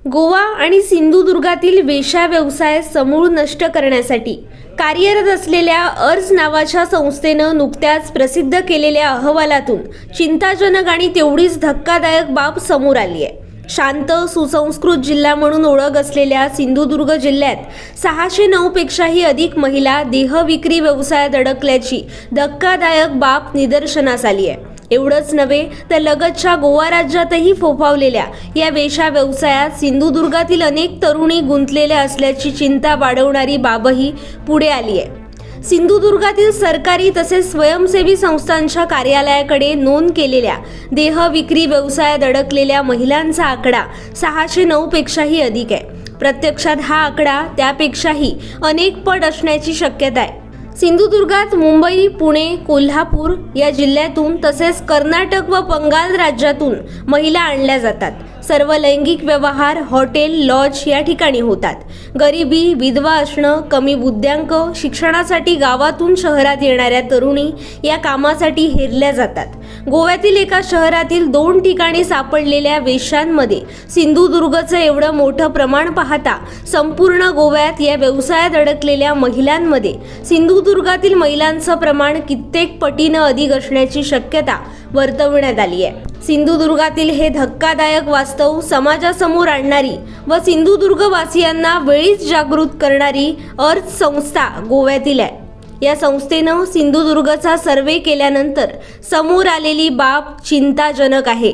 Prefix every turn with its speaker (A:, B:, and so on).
A: गोवा आणि सिंधुदुर्गातील वेश्या व्यवसाय समूळ नष्ट करण्यासाठी कार्यरत असलेल्या अर्ज नावाच्या संस्थेनं नुकत्याच प्रसिद्ध केलेल्या अहवालातून चिंताजनक आणि तेवढीच धक्कादायक बाब समोर आली आहे। शांत सुसंस्कृत जिल्हा म्हणून ओळख असलेल्या सिंधुदुर्ग जिल्ह्यात 609 पेक्षाही अधिक महिला देहविक्री व्यवसायात अडकल्याची धक्कादायक बाब निदर्शनास आली आहे। एवढंच नव्हे तर लगतच्या गोवा राज्यातही फोफावलेल्या या वेश्या व्यवसायात सिंधुदुर्गातील अनेक तरुणी गुंतलेल्या असल्याची चिंता वाढवणारी बाबही पुढे आली आहे। सिंधुदुर्गातील सरकारी तसेच स्वयंसेवी संस्थांच्या कार्यालयाकडे नोंद केलेल्या देह विक्री व्यवसायात अडकलेल्या महिलांचा आकडा 609 पेक्षाही अधिक आहे। प्रत्यक्षात हा आकडा त्यापेक्षाही अनेक पट असण्याची शक्यता आहे। सिंधुदुर्गात मुंबई, पुणे, कोल्हापूर या जिल्ह्यातून तसेच कर्नाटक व बंगाल राज्यातून महिला आणल्या जातात। सर्व लैंगिक व्यवहार हॉटेल, लॉज या ठिकाणी होतात। गरिबी, विधवा असणं, कमी बुद्ध्यांक, शिक्षणासाठी गावातून शहरात येणाऱ्या तरुणी या कामासाठी हेरल्या जातात। गोव्यातील एका शहरातील 2 ठिकाणी सापडलेल्या वेश्यांमध्ये सिंधुदुर्गचं एवढं मोठं प्रमाण पाहता संपूर्ण गोव्यात या व्यवसायात अडकलेल्या महिलांमध्ये सिंधुदुर्गातील महिलांचं प्रमाण कित्येक पटीनं अधिक असण्याची शक्यता वर्तवण्यात आली आहे। सिंधुदुर्गातील हे धक्कादायक वास्तव समाजासमोर आणणारी व सिंधुदुर्गवासियांना वेळीच जागृत करणारी अर्ज संस्था गोव्यातील आहे। या संस्थेनं सिंधुदुर्गचा सर्वे केल्यानंतर समोर आलेली बाब चिंताजनक आहे।